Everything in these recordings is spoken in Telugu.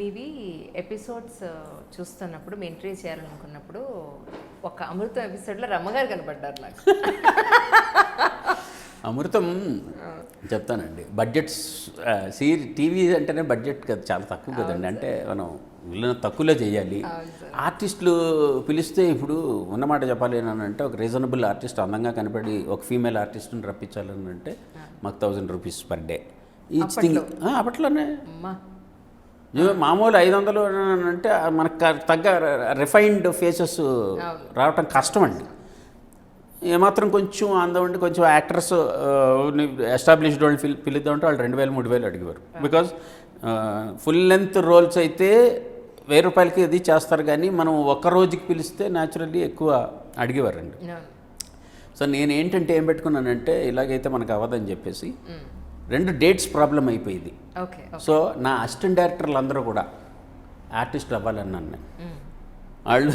మీవి ఎపిసోడ్స్ చూస్తున్నప్పుడు మీ ఎంట్రీ చేయాలనుకున్నప్పుడు ఒక అమృతం ఎపిసోడ్లో రమ్మగారు కనపడ్డారు నాకు. అమృతం చెప్తానండి. బడ్జెట్స్ టీవీ అంటేనే బడ్జెట్ కదా, చాలా తక్కువ కదండి. అంటే మనం వీళ్ళని తక్కువలో చేయాలి. ఆర్టిస్టులు పిలిస్తే ఇప్పుడు ఉన్నమాట చెప్పాలి అని అంటే ఒక రీజనబుల్ ఆర్టిస్ట్ అందంగా కనపడి ఒక ఫీమేల్ ఆర్టిస్ట్ని రప్పించాలని అంటే మాకు 1000 rupees per day each thing. అప్పట్లోనే మామూలు 500 అంటే మనకు తగ్గ రిఫైన్డ్ ఫేసెస్ రావటం కష్టం అండి. ఏమాత్రం కొంచెం అందం ఉండి కొంచెం యాక్టర్స్ ఎస్టాబ్లిష్డ్ వాళ్ళు పిలుద్దామంటే వాళ్ళు 2000-3000 అడిగేవారు. బికాజ్ ఫుల్ లెంత్ రోల్స్ అయితే 1000 రూపాయలకి అది చేస్తారు, కానీ మనం ఒక్క రోజుకి పిలిస్తే న్యాచురల్లీ ఎక్కువ అడిగేవారండి. సో నేను ఏంటంటే ఏం పెట్టుకున్నానంటే ఇలాగైతే మనకు అవ్వదని చెప్పేసి 2 డేట్స్ ప్రాబ్లం అయిపోయింది. సో నా అసిస్టెంట్ డైరెక్టర్లు అందరూ కూడా ఆర్టిస్టులు అవ్వాలన్నాను నేను. వాళ్ళు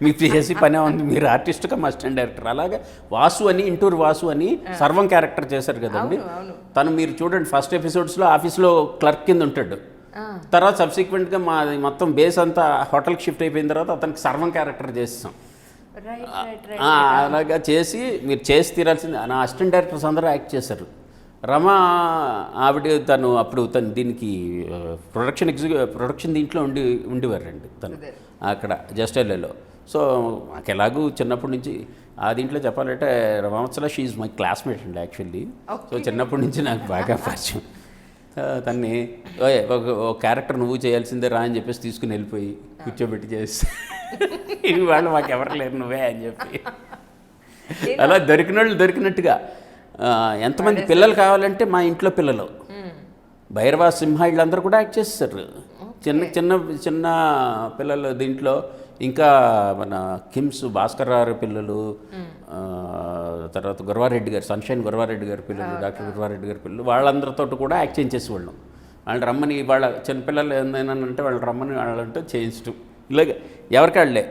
మీకు చేసి పనే ఉంది, మీరు ఆర్టిస్ట్ కమ్ అసిస్టెంట్ డైరెక్టర్. అలాగే వాసు అని ఇంటూరు వాసు అని సర్వం క్యారెక్టర్ చేశారు కదండి. తను మీరు చూడండి ఫస్ట్ ఎపిసోడ్స్లో ఆఫీస్లో క్లర్క్ కింద ఉంటాడు. తర్వాత సబ్సిక్వెంట్గా మాది మొత్తం బేస్ అంతా హోటల్కి షిఫ్ట్ అయిపోయిన తర్వాత అతనికి సర్వం క్యారెక్టర్ చేస్తాం. అలాగా చేసి మీరు చేసి తీరాల్సింది. నా అసిస్టెంట్ డైరెక్టర్స్ అందరూ యాక్ట్ చేశారు. రమ ఆవిడ తను అప్పుడు తను దీనికి ప్రొడక్షన్ దీంట్లో ఉండేవారండి తను అక్కడ జస్టైల్లో. సో నాకు ఎలాగూ చిన్నప్పటి నుంచి ఆ దీంట్లో చెప్పాలంటే రమావత్సల షీ ఈజ్ మై క్లాస్మేట్ అండి యాక్చువల్లీ. సో చిన్నప్పటి నుంచి నాకు బాగా పరిచయం. తన్ని ఒక క్యారెక్టర్ నువ్వు చేయాల్సిందే రా అని చెప్పేసి తీసుకుని వెళ్ళిపోయి కూర్చోబెట్టి చేసి వాళ్ళు మాకు ఎవరు లేరు నువ్వే అని చెప్పి అలా దొరికిన వాళ్ళు దొరికినట్టుగా. ఎంతమంది పిల్లలు కావాలంటే మా ఇంట్లో పిల్లలు భైరవ సింహ వీళ్ళందరూ కూడా యాక్ట్ చేస్తారు. చిన్న చిన్న చిన్న పిల్లలు దీంట్లో ఇంకా మన కిమ్స్ భాస్కర్ రావు పిల్లలు, తర్వాత గురవారెడ్డి గారు సన్షైన్ గురవారెడ్డి గారి పిల్లలు, డాక్టర్ గురవారెడ్డి గారి పిల్లలు, వాళ్ళందరితో కూడా యాక్ట్ చేయించేసేవాళ్ళం. వాళ్ళు రమ్మని వాళ్ళ చిన్నపిల్లలు ఏంటంటే వాళ్ళు రమ్మని వాళ్ళంటే చేయించడం ఇలాగ ఎవరికి వాళ్ళే.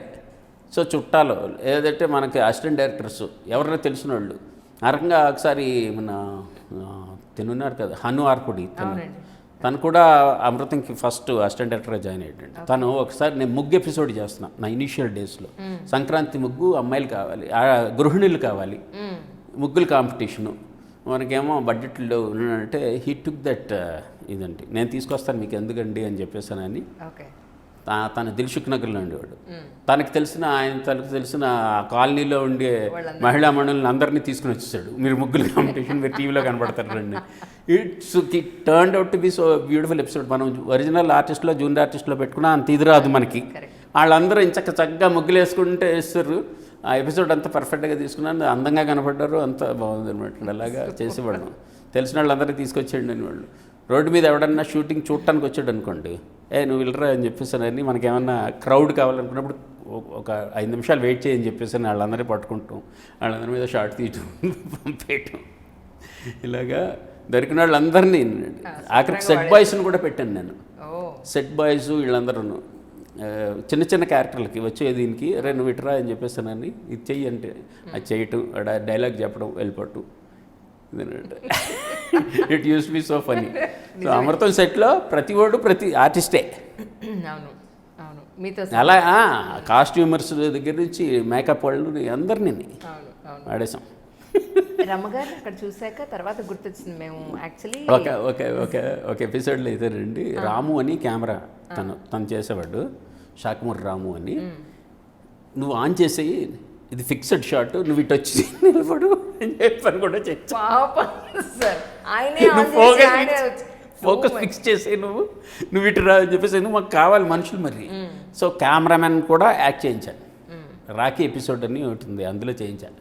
సో చుట్టాలు ఏదంటే మనకి అసిస్టెంట్ డైరెక్టర్స్ ఎవరైనా తెలిసిన వాళ్ళు ఆ రకంగా. ఒకసారి మన తినున్నారు కదా హను ఆర్పుడి, తను కూడా అమృతంకి ఫస్ట్ అసిస్టెంట్ డైరెక్టర్గా జాయిన్ అయ్యాడు. తను ఒకసారి నేను ముగ్గు ఎపిసోడ్ చేస్తున్నా నా ఇనీషియల్ డేస్లో. సంక్రాంతి ముగ్గు అమ్మాయిలు కావాలి, గృహిణులు కావాలి, ముగ్గులు కాంపిటీషను. మనకేమో బడ్జెట్లో అంటే హీ టుక్ దట్ ఇదండి, నేను తీసుకొస్తాను మీకు ఎందుకండి అని చెప్పేసానని. తన దిల్సుఖ్ నగర్లో ఉండేవాడు. తనకు తెలిసిన కాలనీలో ఉండే మహిళా మండలిని అందరినీ తీసుకుని వచ్చేసాడు. మీరు ముగ్గులు కాంపిటీషన్ మీరు టీవీలో కనబడతారు రండి. It turned out to be so beautiful episode. మనం ఒరిజినల్ ఆర్టిస్ట్లో జూనియర్ ఆర్టిస్ట్లో పెట్టుకున్నా అంత ఇది రాదు మనకి. వాళ్ళందరూ చక్కగా ముగ్గులు వేసుకుంటే వేస్తారు. ఆ ఎపిసోడ్ అంతా పర్ఫెక్ట్గా తీసుకున్నాను, అందంగా కనపడ్డారు, అంతా బాగుంది అనమాట. అలాగా చేసేవాళ్ళం. తెలిసిన వాళ్ళందరినీ తీసుకొచ్చేయండి అని వాళ్ళు. రోడ్డు మీద ఎవడన్నా షూటింగ్ చూడటానికి వచ్చాడు అనుకోండి, నువ్వు వెళ్ళరా అని చెప్పేసానని మనకేమన్నా క్రౌడ్ కావాలనుకున్నప్పుడు ఒక 5 నిమిషాలు వెయిట్ చేయని చెప్పేసి వాళ్ళందరినీ పట్టుకుంటాం, వాళ్ళందరి మీద షార్ట్ తీయటం పంపేయటం. ఇలాగా దొరికిన వాళ్ళందరినీ ఆఖరికి సెట్ బాయ్స్ని కూడా పెట్టాను నేను. సెట్ బాయ్స్ వీళ్ళందరూ చిన్న చిన్న క్యారెక్టర్లకి వచ్చే దీనికి నువ్వు ఇటురా అని చెప్పేసానని ఇది చెయ్యి అంటే అది చేయటం, డైలాగ్ చెప్పడం, వెళ్ళిపోవటం. It use be so funny. So Amrutham సెట్లో ప్రతి ఆర్టిస్టే. అలా కాస్ట్యూమర్స్ దగ్గర నుంచి మేకప్ వాళ్ళు అందరినీ ఆడేసాం. రమ్మగారు అక్కడ చూసాక తర్వాత గుర్తొచ్చింది మేము యాక్చువల్లీ ఒక ఎపిసోడ్లో అయితే రండి రాము అని కెమెరా తను చేసేవాడు, షాకుమూరి రాము అని. నువ్వు ఆన్ చేసేయి, ఇది ఫిక్స్డ్ షాట్, నువ్వు ఇటు వచ్చి నిలబడు అని చెప్పని కూడా ఫోకస్ ఫిక్స్ చేసే నువ్వు ఇటు రా అని చెప్పేసి నువ్వు మాకు కావాలి మనుషులు మరి. సో కెమెరామెన్ కూడా యాక్ట్ చేయించాను. రాఖీ ఎపిసోడ్ అని ఒకటి ఉంది, అందులో చేయించాను.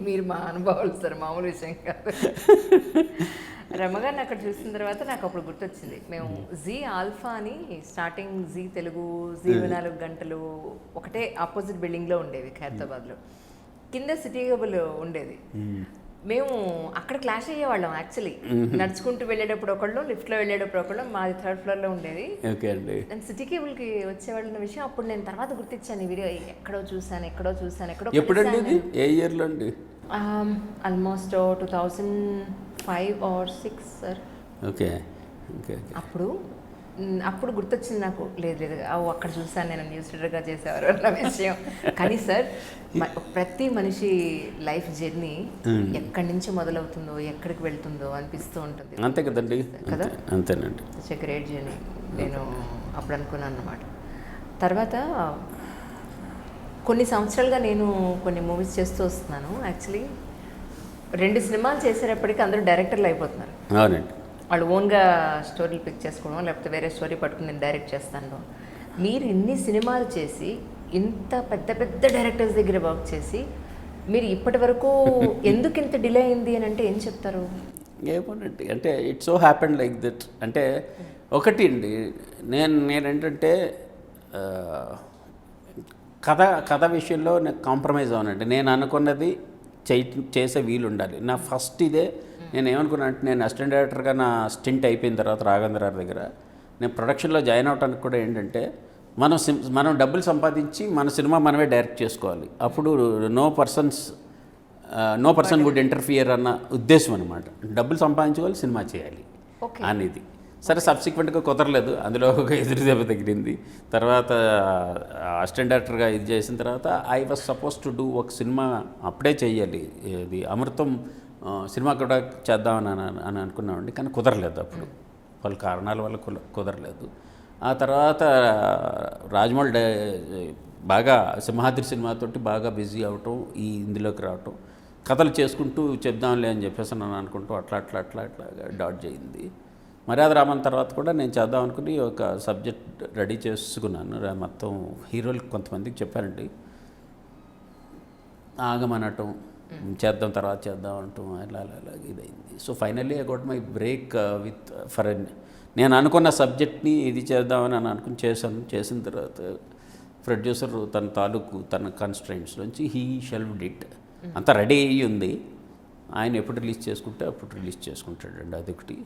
మీరు మా అనుభవాలు సార్, మామూలు విషయం కాదు. రమ్మగారిని అక్కడ చూసిన తర్వాత నాకు అప్పుడు గుర్తొచ్చింది, మేము జీ ఆల్ఫా అని స్టార్టింగ్ జీ తెలుగు, జీ 24 గంటలు ఒకటే ఆపోజిట్ బిల్డింగ్లో ఉండేవి ఖైరతాబాద్లో. కింద సిటీ కేబుల్ ఉండేది. మేము అక్కడ క్లాష్ అయ్యేవాళ్ళం యాక్చువల్లీ. నడుచుకుంటూ వెళ్ళేటప్పుడు ఒకళ్ళు, లిఫ్ట్లో వెళ్ళేటప్పుడు ఒకళ్ళు. మాది 3rd ఫ్లోర్లో ఉండేది. నేను సిటీ కేబుల్కి వచ్చేవాళ్ళన్న విషయం అప్పుడు నేను తర్వాత గుర్తించాను. ఈ వీడియో ఎక్కడో చూసాను. ఎప్పుడండి, ఏ ఇయర్లో అండి? Almost 2005 or 6 sir. ఓకే. అప్పుడు అప్పుడు గుర్తొచ్చింది నాకు, లేదు లేదు అక్కడ చూసాను నేను న్యూస్ రీడర్గా చేసేవారు అన్న విషయం. కానీ సార్ ప్రతి మనిషి లైఫ్ జర్నీ ఎక్కడి నుంచి మొదలవుతుందో ఎక్కడికి వెళ్తుందో అనిపిస్తూ ఉంటుంది. అంతే కదండి, కదా, అంతేనండి. It's a great journey. నేను అప్పుడు అనుకున్నాను అన్నమాట. తర్వాత కొన్ని సంవత్సరాలుగా నేను కొన్ని మూవీస్ చేస్తూ వస్తున్నాను. యాక్చువల్లీ 2 సినిమాలు చేసేటప్పటికి అందరూ డైరెక్టర్లు అయిపోతున్నారు. అవునండి. వాళ్ళు ఓన్గా స్టోరీలు పిక్ చేసుకోవడం, లేకపోతే వేరే స్టోరీ పట్టుకుని నేను డైరెక్ట్ చేస్తాను. మీరు ఇన్ని సినిమాలు చేసి ఇంత పెద్ద పెద్ద డైరెక్టర్స్ దగ్గర వర్క్ చేసి మీరు ఇప్పటి వరకు ఎందుకు ఇంత డిలే అయింది అని అంటే ఏం చెప్తారు? ఏమోనండి, అంటే it's so happen like that. అంటే ఒకటి అండి, నేనేంటంటే కథ విషయంలో నేను కాంప్రమైజ్ అవునండి. నేను అనుకున్నది చేసే వీలు ఉండాలి. నా ఫస్ట్ ఇదే నేను ఏమనుకున్నా అంటే, నేను అసిస్టెంట్ డైరెక్టర్గా నా స్టింట్ అయిపోయిన తర్వాత రాఘవేంద్ర గారి దగ్గర నేను ప్రొడక్షన్లో జాయిన్ అవడానికి కూడా ఏంటంటే, మనం డబ్బులు సంపాదించి మన సినిమా మనమే డైరెక్ట్ చేసుకోవాలి. అప్పుడు నో పర్సన్ వుడ్ ఇంటర్ఫియర్ అన్న ఉద్దేశం అనమాట. డబ్బులు సంపాదించుకోవాలి, సినిమా చేయాలి అనేది. సరే, సబ్సిక్వెంట్గా కుదరలేదు, అందులో ఒక ఎదురు దెబ్బ తగిలింది. తర్వాత అసిస్టెంట్ డైరెక్టర్గా ఇది చేసిన తర్వాత I was suppose to do ఒక సినిమా అప్పుడే చేయాలి, ఇది అమృతం సినిమా కూడా చేద్దామని అని అనుకున్నామండి. కానీ కుదరలేదు, అప్పుడు వాళ్ళ కారణాల వల్ల కుదరలేదు. ఆ తర్వాత రాజమౌళి బాగా సింహాద్రి సినిమాతోటి బాగా బిజీ అవటం, ఇందులోకి రావటం, కథలు చేసుకుంటూ చెప్దాంలే అని చెప్పేసి నన్ను అనుకుంటూ అట్లా డాట్ చేయింది. మర్యాద రామన్ తర్వాత కూడా నేను చేద్దాం అనుకుని ఒక సబ్జెక్ట్ రెడీ చేసుకున్నాను. మొత్తం హీరోలు కొంతమందికి చెప్పానండి, ఆగమనటం, తర్వాత చేద్దాం అంటాం, అలా ఇదైంది. So finally I got my break with నేను అనుకున్న సబ్జెక్ట్ని ఇది చేద్దామని అనుకుని చేసిన తర్వాత ప్రొడ్యూసర్ తన కన్స్ట్రెంట్స్లోంచి హీ షెల్వ్డ్ ఇట్. అంతా రెడీ అయ్యి ఉంది, ఆయన ఎప్పుడు రిలీజ్ చేసుకుంటే అప్పుడు రిలీజ్ చేసుకుంటాడండి, అదొకటి.